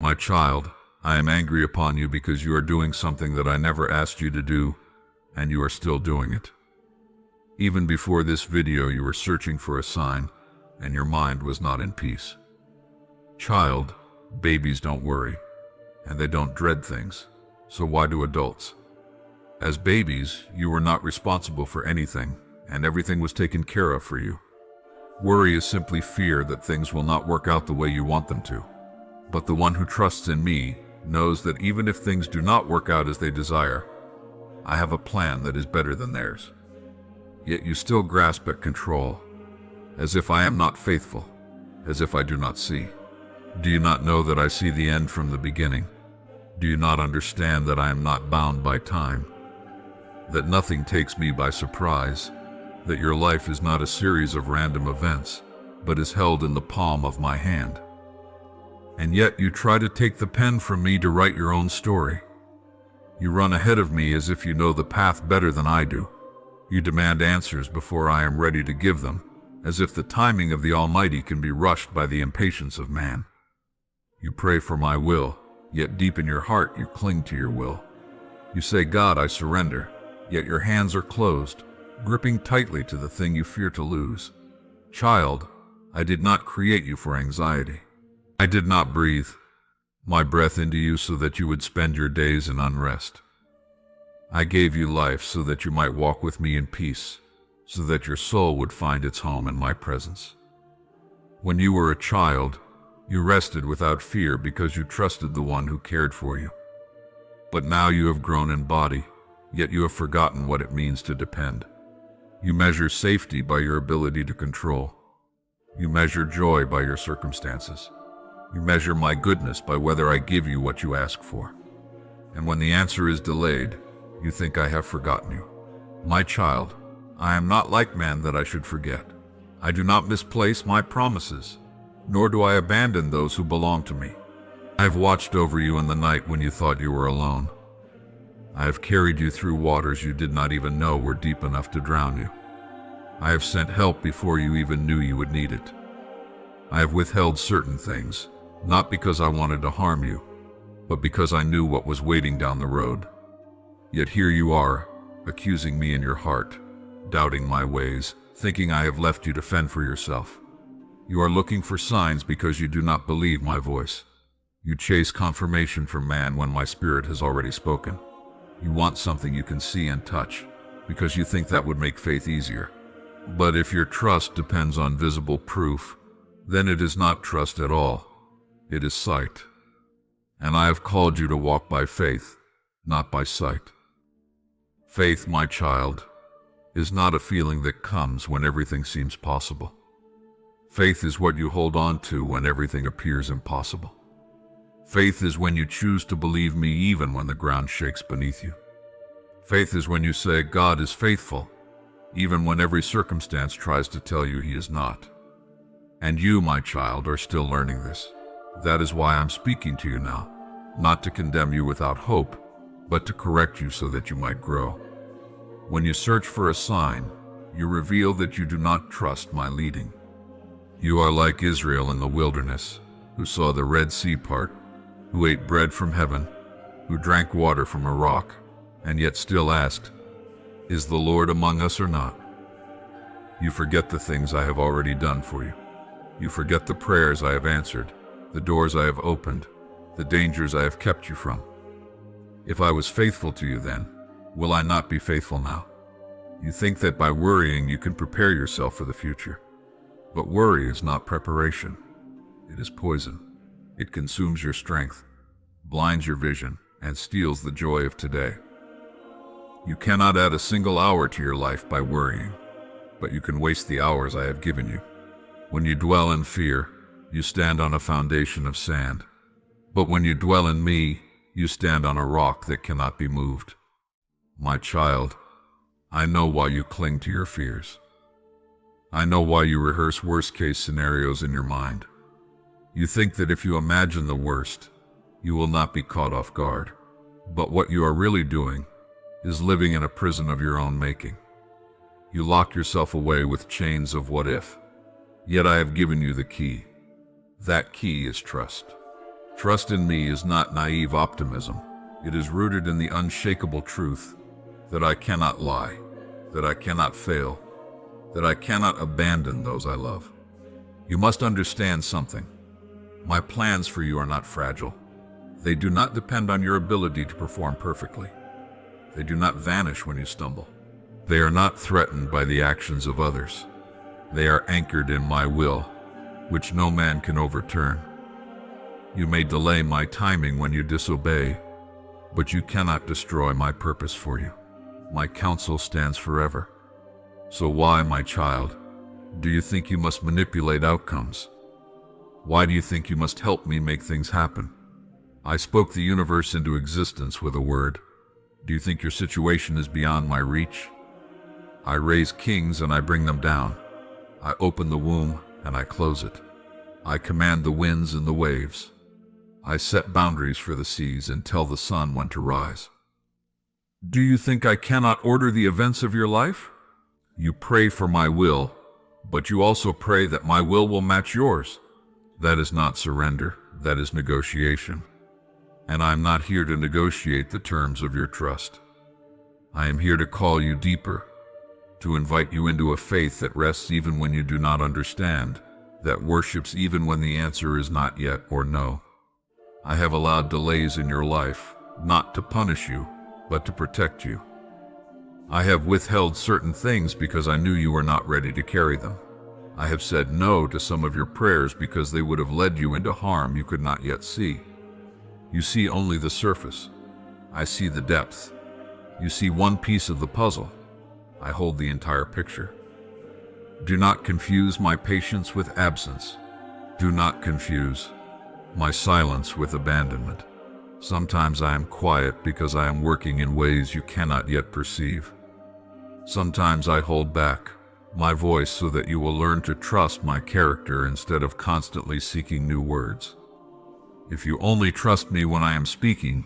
My child, I am angry upon you because you are doing something that I never asked you to do, and you are still doing it. Even before this video, you were searching for a sign, and your mind was not in peace. Child, babies don't worry, and they don't dread things, so why do adults? As babies, you were not responsible for anything, and everything was taken care of for you. Worry is simply fear that things will not work out the way you want them to. But the one who trusts in me knows that even if things do not work out as they desire, I have a plan that is better than theirs. Yet you still grasp at control, as if I am not faithful, as if I do not see. Do you not know that I see the end from the beginning? Do you not understand that I am not bound by time? That nothing takes me by surprise? That your life is not a series of random events, but is held in the palm of my hand? And yet you try to take the pen from me to write your own story. You run ahead of me as if you know the path better than I do. You demand answers before I am ready to give them, as if the timing of the Almighty can be rushed by the impatience of man. You pray for my will, yet deep in your heart you cling to your will. You say, God, I surrender, yet your hands are closed, gripping tightly to the thing you fear to lose. Child, I did not create you for anxiety. I did not breathe my breath into you so that you would spend your days in unrest. I gave you life so that you might walk with me in peace, so that your soul would find its home in my presence. When you were a child, you rested without fear because you trusted the one who cared for you. But now you have grown in body, yet you have forgotten what it means to depend. You measure safety by your ability to control. You measure joy by your circumstances. You measure my goodness by whether I give you what you ask for. And when the answer is delayed, you think I have forgotten you. My child, I am not like man that I should forget. I do not misplace my promises, nor do I abandon those who belong to me. I have watched over you in the night when you thought you were alone. I have carried you through waters you did not even know were deep enough to drown you. I have sent help before you even knew you would need it. I have withheld certain things, not because I wanted to harm you, but because I knew what was waiting down the road. Yet here you are, accusing me in your heart, doubting my ways, thinking I have left you to fend for yourself. You are looking for signs because you do not believe my voice. You chase confirmation from man when my spirit has already spoken. You want something you can see and touch, because you think that would make faith easier. But if your trust depends on visible proof, then it is not trust at all. It is sight. And I have called you to walk by faith, not by sight. Faith, my child, is not a feeling that comes when everything seems possible. Faith is what you hold on to when everything appears impossible. Faith is when you choose to believe me even when the ground shakes beneath you. Faith is when you say, God is faithful, even when every circumstance tries to tell you he is not. And you, my child, are still learning this. That is why I'm speaking to you now, not to condemn you without hope, but to correct you so that you might grow. When you search for a sign, you reveal that you do not trust my leading. You are like Israel in the wilderness, who saw the Red Sea part, who ate bread from heaven, who drank water from a rock, and yet still asked, Is the Lord among us or not? You forget the things I have already done for you. You forget the prayers I have answered, the doors I have opened, the dangers I have kept you from. If I was faithful to you then, will I not be faithful now? You think that by worrying you can prepare yourself for the future. But worry is not preparation. It is poison. It consumes your strength, blinds your vision, and steals the joy of today. You cannot add a single hour to your life by worrying, but you can waste the hours I have given you. When you dwell in fear, you stand on a foundation of sand. But when you dwell in me, you stand on a rock that cannot be moved. My child, I know why you cling to your fears. I know why you rehearse worst-case scenarios in your mind. You think that if you imagine the worst, you will not be caught off guard. But what you are really doing is living in a prison of your own making. You lock yourself away with chains of what if. Yet I have given you the key. That key is trust. Trust in me is not naive optimism. It is rooted in the unshakable truth that I cannot lie, that I cannot fail, that I cannot abandon those I love. You must understand something. My plans for you are not fragile. They do not depend on your ability to perform perfectly. They do not vanish when you stumble. They are not threatened by the actions of others. They are anchored in my will, which no man can overturn. You may delay my timing when you disobey, but you cannot destroy my purpose for you. My counsel stands forever. So why, my child, do you think you must manipulate outcomes? Why do you think you must help me make things happen? I spoke the universe into existence with a word. Do you think your situation is beyond my reach? I raise kings and I bring them down. I open the womb and I close it. I command the winds and the waves. I set boundaries for the seas and tell the sun when to rise. Do you think I cannot order the events of your life? You pray for my will, but you also pray that my will match yours. That is not surrender, that is negotiation. And I am not here to negotiate the terms of your trust. I am here to call you deeper, to invite you into a faith that rests even when you do not understand, that worships even when the answer is not yet or no. I have allowed delays in your life, not to punish you, but to protect you. I have withheld certain things because I knew you were not ready to carry them. I have said no to some of your prayers because they would have led you into harm you could not yet see. You see only the surface. I see the depth. You see one piece of the puzzle. I hold the entire picture. Do not confuse my patience with absence. Do not confuse my silence with abandonment. Sometimes I am quiet because I am working in ways you cannot yet perceive. Sometimes I hold back my voice so that you will learn to trust my character instead of constantly seeking new words. If you only trust me when I am speaking,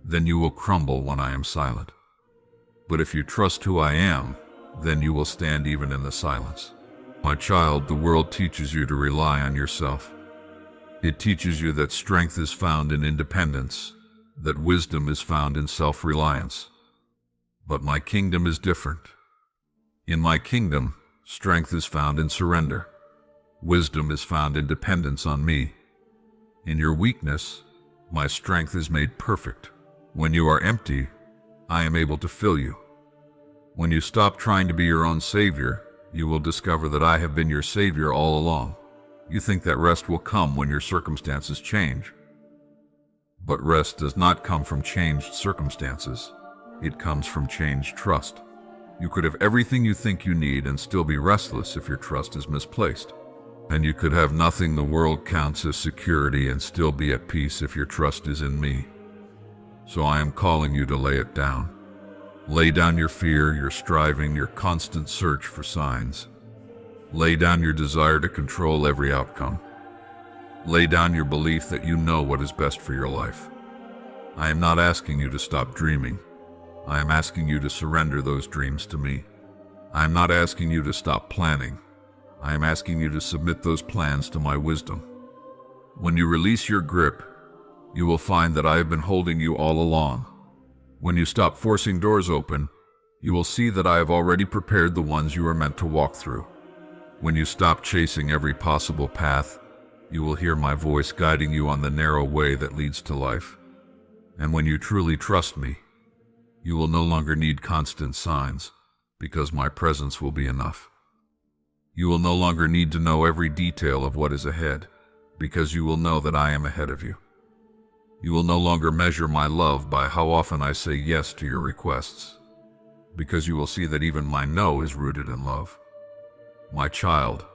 then you will crumble when I am silent. But if you trust who I am, then you will stand even in the silence. My child, the world teaches you to rely on yourself. It teaches you that strength is found in independence, that wisdom is found in self-reliance. But my kingdom is different. In my kingdom, strength is found in surrender. Wisdom is found in dependence on me. In your weakness, my strength is made perfect. When you are empty, I am able to fill you. When you stop trying to be your own savior, you will discover that I have been your savior all along. You think that rest will come when your circumstances change. But rest does not come from changed circumstances. It comes from changed trust. You could have everything you think you need and still be restless if your trust is misplaced. And you could have nothing the world counts as security and still be at peace if your trust is in me. So I am calling you to lay it down. Lay down your fear, your striving, your constant search for signs. Lay down your desire to control every outcome. Lay down your belief that you know what is best for your life. I am not asking you to stop dreaming. I am asking you to surrender those dreams to me. I am not asking you to stop planning. I am asking you to submit those plans to my wisdom. When you release your grip, you will find that I have been holding you all along. When you stop forcing doors open, you will see that I have already prepared the ones you are meant to walk through. When you stop chasing every possible path, you will hear my voice guiding you on the narrow way that leads to life. And when you truly trust me, you will no longer need constant signs, because my presence will be enough. You will no longer need to know every detail of what is ahead, because you will know that I am ahead of you. You will no longer measure my love by how often I say yes to your requests, because you will see that even my no is rooted in love. My child,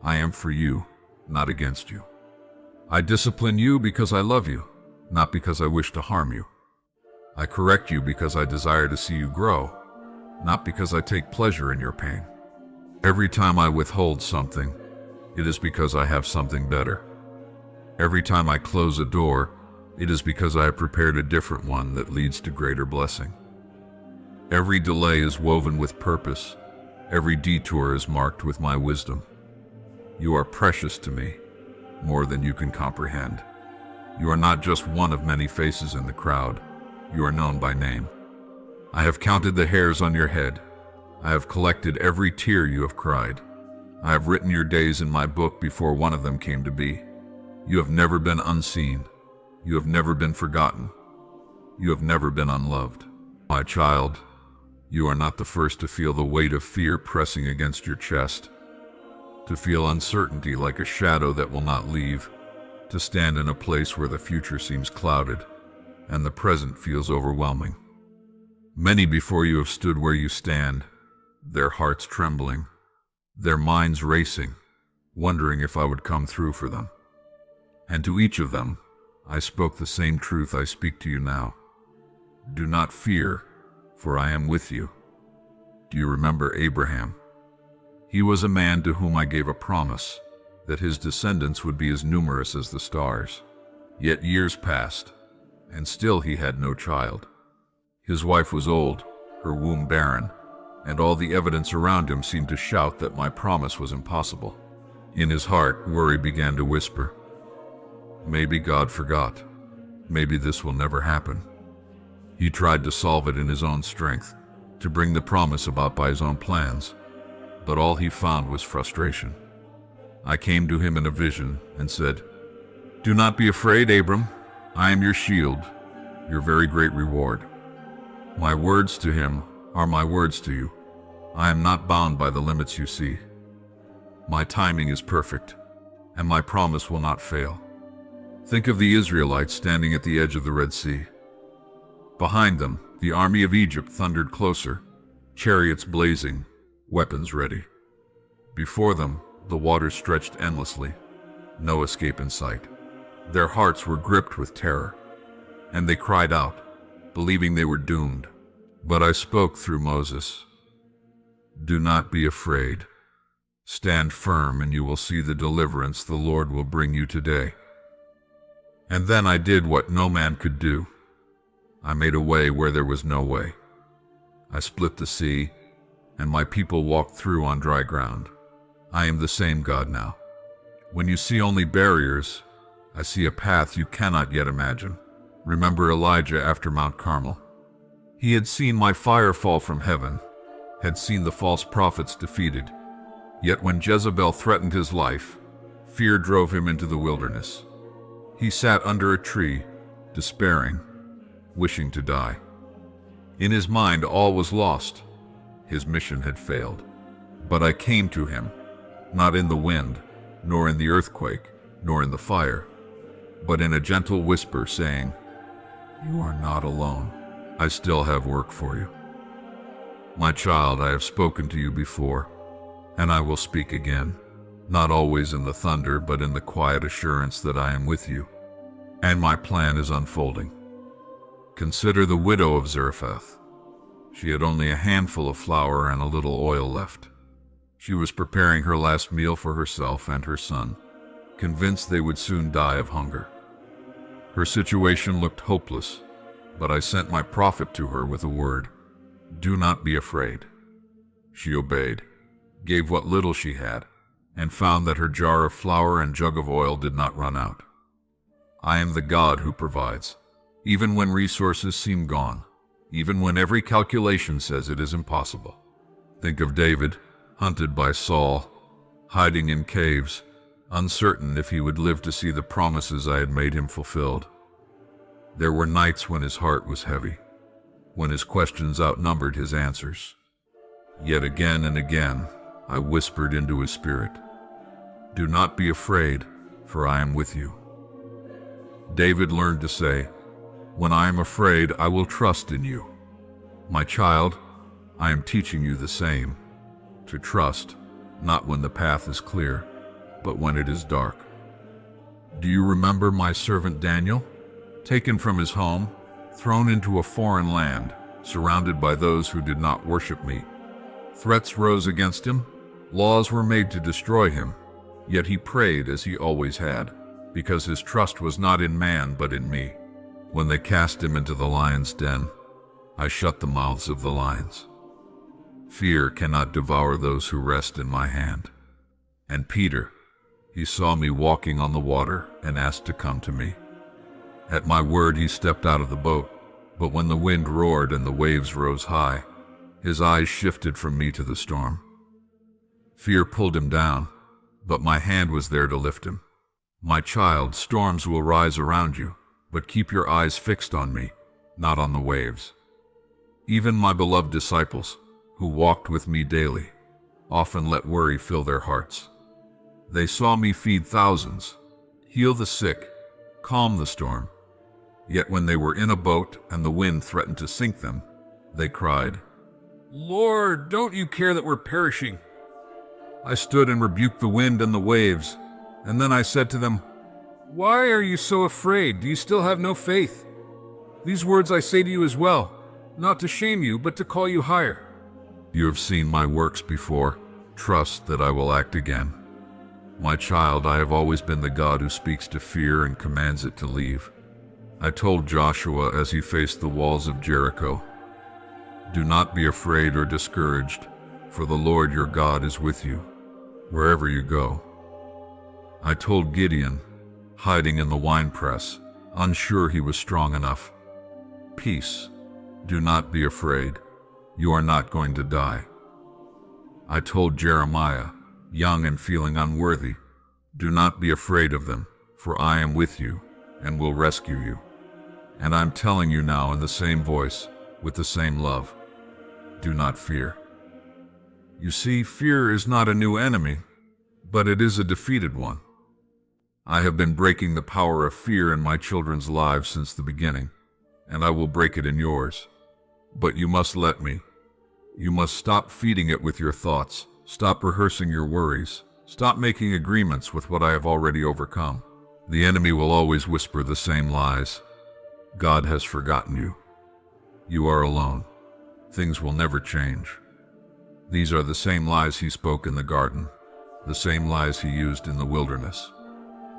I am for you, not against you. I discipline you because I love you, not because I wish to harm you. I correct you because I desire to see you grow, not because I take pleasure in your pain. Every time I withhold something, it is because I have something better. Every time I close a door, it is because I have prepared a different one that leads to greater blessing. Every delay is woven with purpose. Every detour is marked with my wisdom. You are precious to me, more than you can comprehend. You are not just one of many faces in the crowd. You are known by name. I have counted the hairs on your head. I have collected every tear you have cried. I have written your days in my book before one of them came to be. You have never been unseen. You have never been forgotten. You have never been unloved. My child, you are not the first to feel the weight of fear pressing against your chest, to feel uncertainty like a shadow that will not leave, to stand in a place where the future seems clouded and the present feels overwhelming. Many before you have stood where you stand, their hearts trembling, their minds racing, wondering if I would come through for them. And to each of them, I spoke the same truth I speak to you now. Do not fear, for I am with you. Do you remember Abraham? He was a man to whom I gave a promise that his descendants would be as numerous as the stars. Yet years passed, and still he had no child. His wife was old, her womb barren, and all the evidence around him seemed to shout that my promise was impossible. In his heart, worry began to whisper, maybe God forgot. Maybe this will never happen. He tried to solve it in his own strength, to bring the promise about by his own plans, but all he found was frustration. I came to him in a vision and said, do not be afraid, Abram. I am your shield, your very great reward. My words to him are my words to you. I am not bound by the limits you see. My timing is perfect, and my promise will not fail. Think of the Israelites standing at the edge of the Red Sea. Behind them, the army of Egypt thundered closer, chariots blazing, weapons ready. Before them, the waters stretched endlessly, no escape in sight. Their hearts were gripped with terror, and they cried out, believing they were doomed. But I spoke through Moses. Do not be afraid. Stand firm, and you will see the deliverance the Lord will bring you today. And then I did what no man could do. I made a way where there was no way. I split the sea, and my people walked through on dry ground. I am the same God now. When you see only barriers, I see a path you cannot yet imagine. Remember Elijah after Mount Carmel. He had seen my fire fall from heaven, had seen the false prophets defeated. Yet when Jezebel threatened his life, fear drove him into the wilderness. He sat under a tree, despairing, wishing to die. In his mind, all was lost. His mission had failed. But I came to him, not in the wind, nor in the earthquake, nor in the fire, but in a gentle whisper saying, you are not alone. I still have work for you. My child, I have spoken to you before, and I will speak again, not always in the thunder, but in the quiet assurance that I am with you, and my plan is unfolding. Consider the widow of Zarephath. She had only a handful of flour and a little oil left. She was preparing her last meal for herself and her son, convinced they would soon die of hunger. Her situation looked hopeless, but I sent my prophet to her with a word. Do not be afraid. She obeyed, gave what little she had, and found that her jar of flour and jug of oil did not run out. I am the God who provides, even when resources seem gone, even when every calculation says it is impossible. Think of David, hunted by Saul, hiding in caves, uncertain if he would live to see the promises I had made him fulfilled. There were nights when his heart was heavy, when his questions outnumbered his answers. Yet again and again, I whispered into his spirit, do not be afraid, for I am with you. David learned to say, when I am afraid, I will trust in you. My child, I am teaching you the same, to trust, not when the path is clear, but when it is dark. Do you remember my servant Daniel? Taken from his home, thrown into a foreign land, surrounded by those who did not worship me. Threats rose against him, laws were made to destroy him, yet he prayed as he always had, because his trust was not in man but in me. When they cast him into the lion's den, I shut the mouths of the lions. Fear cannot devour those who rest in my hand. And Peter, he saw me walking on the water and asked to come to me. At my word, he stepped out of the boat, but when the wind roared and the waves rose high, his eyes shifted from me to the storm. Fear pulled him down, but my hand was there to lift him. My child, storms will rise around you, but keep your eyes fixed on me, not on the waves. Even my beloved disciples, who walked with me daily, often let worry fill their hearts. They saw me feed thousands, heal the sick, calm the storm. Yet when they were in a boat and the wind threatened to sink them, they cried, "Lord, don't you care that we're perishing?" I stood and rebuked the wind and the waves, and then I said to them, "Why are you so afraid? Do you still have no faith? These words I say to you as well, not to shame you, but to call you higher. You have seen my works before. Trust that I will act again. My child, I have always been the God who speaks to fear and commands it to leave. I told Joshua as he faced the walls of Jericho, "Do not be afraid or discouraged, for the Lord your God is with you, wherever you go." I told Gideon, hiding in the winepress, unsure he was strong enough, "Peace, do not be afraid, you are not going to die." I told Jeremiah, young and feeling unworthy, "Do not be afraid of them, for I am with you and will rescue you." And I'm telling you now in the same voice, with the same love, do not fear. You see, fear is not a new enemy, but it is a defeated one. I have been breaking the power of fear in my children's lives since the beginning, and I will break it in yours. But you must let me. You must stop feeding it with your thoughts, stop rehearsing your worries, stop making agreements with what I have already overcome. The enemy will always whisper the same lies. God has forgotten you. You are alone. Things will never change. These are the same lies he spoke in the garden, the same lies he used in the wilderness.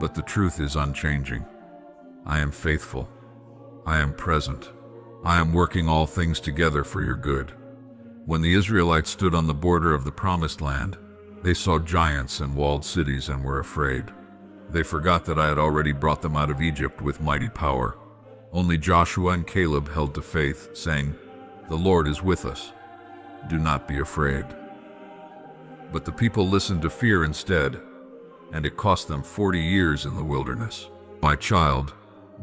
But the truth is unchanging. I am faithful. I am present. I am working all things together for your good. When the Israelites stood on the border of the Promised Land, they saw giants and walled cities and were afraid. They forgot that I had already brought them out of Egypt with mighty power. Only Joshua and Caleb held to faith, saying, "The Lord is with us. Do not be afraid." But the people listened to fear instead, and it cost them 40 years in the wilderness. My child,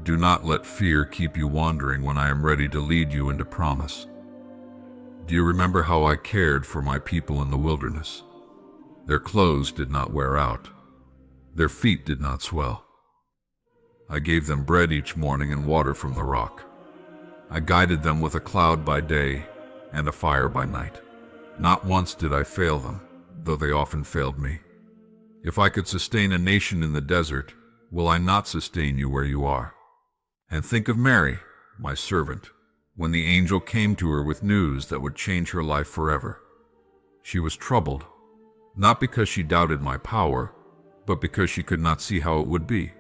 do not let fear keep you wandering when I am ready to lead you into promise. Do you remember how I cared for my people in the wilderness? Their clothes did not wear out. Their feet did not swell. I gave them bread each morning and water from the rock. I guided them with a cloud by day and a fire by night. Not once did I fail them, though they often failed me. If I could sustain a nation in the desert, will I not sustain you where you are? And think of Mary, my servant, when the angel came to her with news that would change her life forever. She was troubled, not because she doubted my power, but because she could not see how it would be.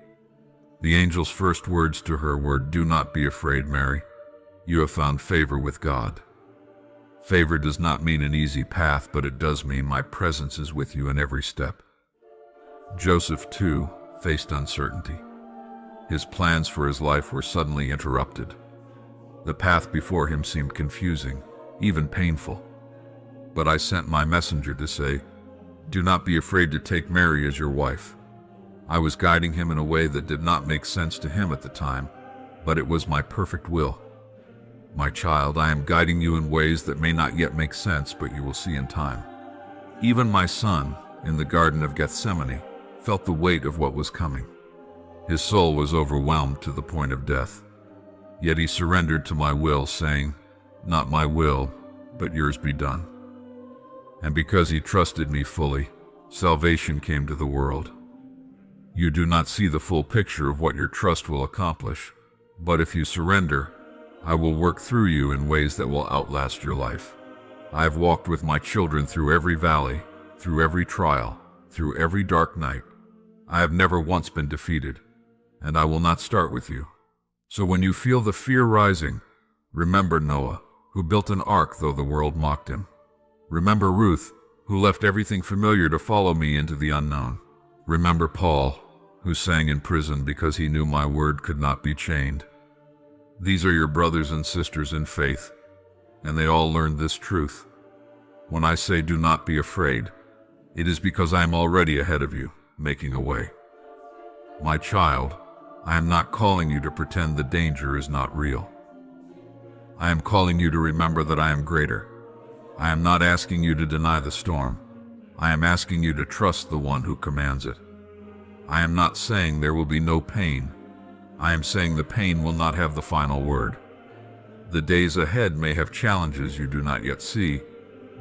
The angel's first words to her were, "Do not be afraid, Mary. You have found favor with God." Favor does not mean an easy path, but it does mean my presence is with you in every step. Joseph, too, faced uncertainty. His plans for his life were suddenly interrupted. The path before him seemed confusing, even painful. But I sent my messenger to say, "Do not be afraid to take Mary as your wife." I was guiding him in a way that did not make sense to him at the time, but it was my perfect will. My child, I am guiding you in ways that may not yet make sense, but you will see in time. Even my son, in the Garden of Gethsemane, felt the weight of what was coming. His soul was overwhelmed to the point of death. Yet he surrendered to my will, saying, "Not my will, but yours be done." And because he trusted me fully, salvation came to the world. You do not see the full picture of what your trust will accomplish, but if you surrender, I will work through you in ways that will outlast your life. I have walked with my children through every valley, through every trial, through every dark night. I have never once been defeated, and I will not start with you. So when you feel the fear rising, remember Noah, who built an ark though the world mocked him. Remember Ruth, who left everything familiar to follow me into the unknown. Remember Paul, who sang in prison because he knew my word could not be chained. These are your brothers and sisters in faith, and they all learned this truth. When I say do not be afraid, it is because I am already ahead of you, making a way. My child, I am not calling you to pretend the danger is not real. I am calling you to remember that I am greater. I am not asking you to deny the storm. I am asking you to trust the one who commands it. I am not saying there will be no pain. I am saying the pain will not have the final word. The days ahead may have challenges you do not yet see,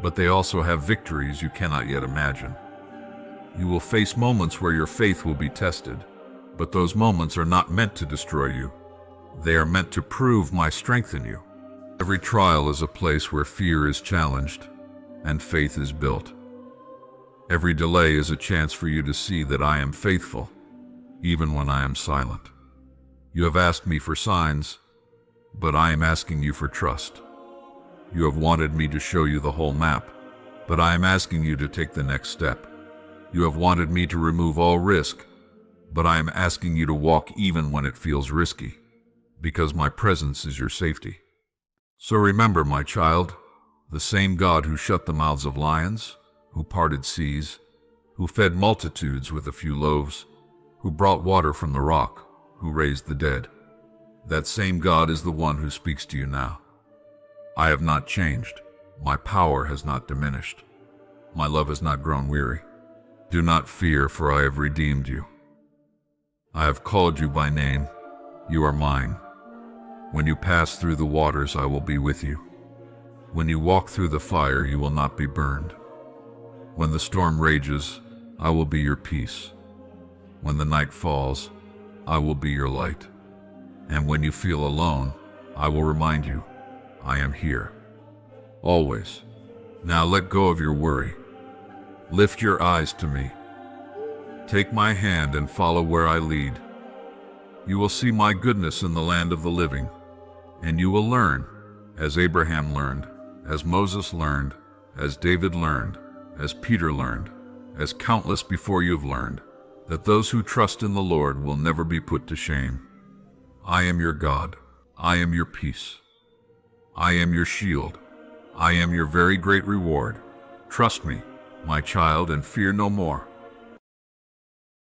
but they also have victories you cannot yet imagine. You will face moments where your faith will be tested, but those moments are not meant to destroy you. They are meant to prove my strength in you. Every trial is a place where fear is challenged and faith is built. Every delay is a chance for you to see that I am faithful, even when I am silent. You have asked me for signs, but I am asking you for trust. You have wanted me to show you the whole map, but I am asking you to take the next step. You have wanted me to remove all risk, but I am asking you to walk even when it feels risky, because my presence is your safety. So remember, my child, the same God who shut the mouths of lions, who parted seas, who fed multitudes with a few loaves, who brought water from the rock, who raised the dead. That same God is the one who speaks to you now. I have not changed. My power has not diminished. My love has not grown weary. Do not fear, for I have redeemed you. I have called you by name. You are mine. When you pass through the waters, I will be with you. When you walk through the fire, you will not be burned. When the storm rages, I will be your peace. When the night falls, I will be your light. And when you feel alone, I will remind you, I am here. Always. Now let go of your worry. Lift your eyes to me. Take my hand and follow where I lead. You will see my goodness in the land of the living, and you will learn, as Abraham learned, as Moses learned, as David learned, as Peter learned, as countless before you have learned, that those who trust in the Lord will never be put to shame. I am your God. I am your peace. I am your shield. I am your very great reward. Trust me, my child, and fear no more.